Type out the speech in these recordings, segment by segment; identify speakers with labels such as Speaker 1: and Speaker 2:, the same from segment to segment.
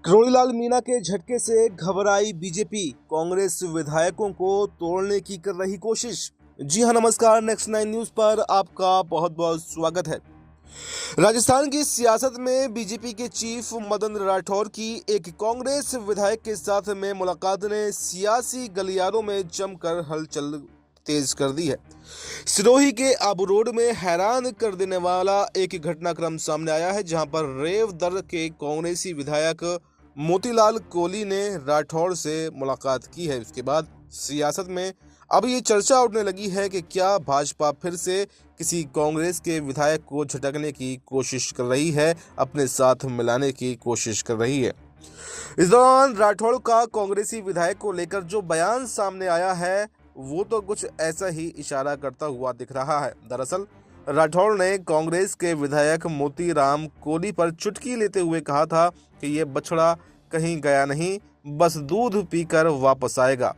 Speaker 1: किरोड़ीलाल मीणा के झटके से घबराई बीजेपी, कांग्रेस विधायकों को तोड़ने की कर रही कोशिश। जी हां, नमस्कार। नेक्स्ट 9 न्यूज पर आपका बहुत बहुत स्वागत है। राजस्थान की सियासत में बीजेपी के चीफ मदन राठौर की एक कांग्रेस विधायक के साथ में मुलाकात ने सियासी गलियारों में जमकर हलचल तेज कर दी है। सिरोही के आबू रोड में हैरान कर देने वाला एक घटनाक्रम सामने आया है, जहां पर रेवदर के कांग्रेसी विधायक मोतीलाल कोहली ने राठौर से मुलाकात की है। इसके बाद सियासत में अब ये चर्चा उठने लगी है कि क्या भाजपा फिर से किसी कांग्रेस के विधायक को झटकने की कोशिश कर रही है, अपने साथ मिलाने की कोशिश कर रही है। इस दौरान राठौड़ का कांग्रेसी विधायक को लेकर जो बयान सामने आया है, वो तो कुछ ऐसा ही इशारा करता हुआ दिख रहा है। दरअसल राठौड़ ने कांग्रेस के विधायक मोतीराम कोहली पर चुटकी लेते हुए कहा था कि ये बछड़ा कहीं गया नहीं, बस दूध पीकर वापस आएगा।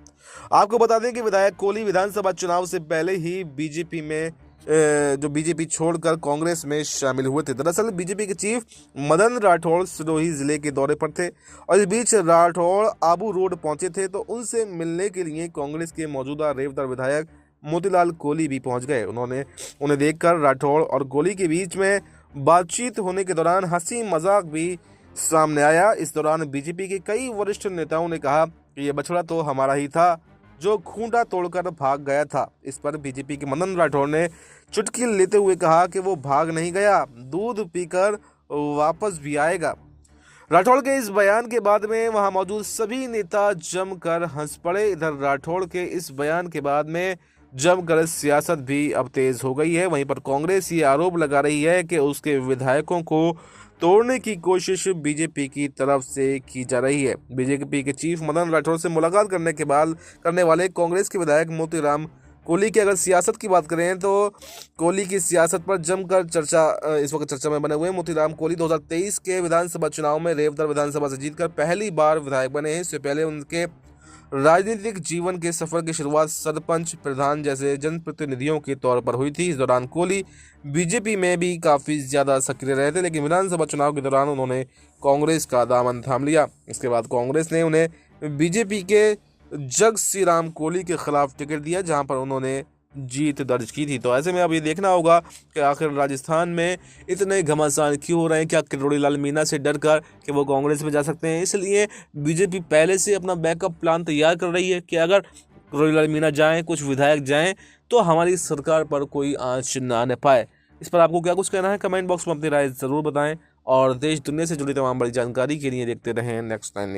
Speaker 1: आपको बता दें कि विधायक कोहली विधानसभा चुनाव से पहले ही बीजेपी छोड़कर कांग्रेस में शामिल हुए थे। दरअसल बीजेपी के चीफ मदन राठौड़ सिरोही जिले के दौरे पर थे और इस बीच राठौड़ आबू रोड पहुंचे थे, तो उनसे मिलने के लिए कांग्रेस के मौजूदा रेवदर विधायक मोतीलाल कोहली भी पहुंच गए। उन्हें देखकर राठौड़ और कोहली के बीच में बातचीत होने के दौरान हंसी मजाक भी सामने आया। इस दौरान बीजेपी के कई वरिष्ठ नेताओं ने कहा कि ये बछड़ा तो हमारा ही था जो खूंटा तोड़कर भाग गया था। इस पर बीजेपी के मदन राठौड़ ने चुटकी लेते हुए कहा कि वो भाग नहीं गया, दूध पीकर वापस भी आएगा। राठौड़ के इस बयान के बाद में वहां मौजूद सभी नेता जमकर हंस पड़े। इधर राठौड़ के इस बयान के बाद में जमकर सियासत भी अब तेज हो गई है। वहीं पर कांग्रेस ये आरोप लगा रही है कि उसके विधायकों को तोड़ने की कोशिश बीजेपी की तरफ से की जा रही है। बीजेपी के चीफ मदन राठौड़ से मुलाकात करने वाले कांग्रेस के विधायक मोतीराम कोहली की अगर सियासत की बात करें तो कोहली की सियासत पर जमकर इस वक्त चर्चा में बने हुए हैं। मोतीराम कोहली 2023 के विधानसभा चुनाव में रेवदर विधानसभा से जीतकर पहली बार विधायक बने हैं। इससे पहले उनके राजनीतिक जीवन के सफर की शुरुआत सरपंच, प्रधान जैसे जनप्रतिनिधियों के तौर पर हुई थी। इस दौरान कोहली बीजेपी में भी काफ़ी ज़्यादा सक्रिय रहे थे, लेकिन विधानसभा चुनाव के दौरान उन्होंने कांग्रेस का दामन थाम लिया। इसके बाद कांग्रेस ने उन्हें बीजेपी के जग श्री राम कोहली के खिलाफ टिकट दिया, जहां पर उन्होंने जीत दर्ज की थी। तो ऐसे में अब ये देखना होगा कि आखिर राजस्थान में इतने घमासान क्यों हो रहे हैं। क्या किरोड़ीलाल मीणा से डर कर कि वो कांग्रेस में जा सकते हैं, इसलिए बीजेपी पहले से अपना बैकअप प्लान तैयार कर रही है कि अगर किरोड़ीलाल मीणा जाएं, कुछ विधायक जाएं, तो हमारी सरकार पर कोई आंच ना आने पाए। इस पर आपको क्या कुछ कहना है, कमेंट बॉक्स में अपनी राय ज़रूर बताएं और देश दुनिया से जुड़ी तमाम बड़ी जानकारी के लिए देखते रहें नेक्स्ट 9 न्यूज़।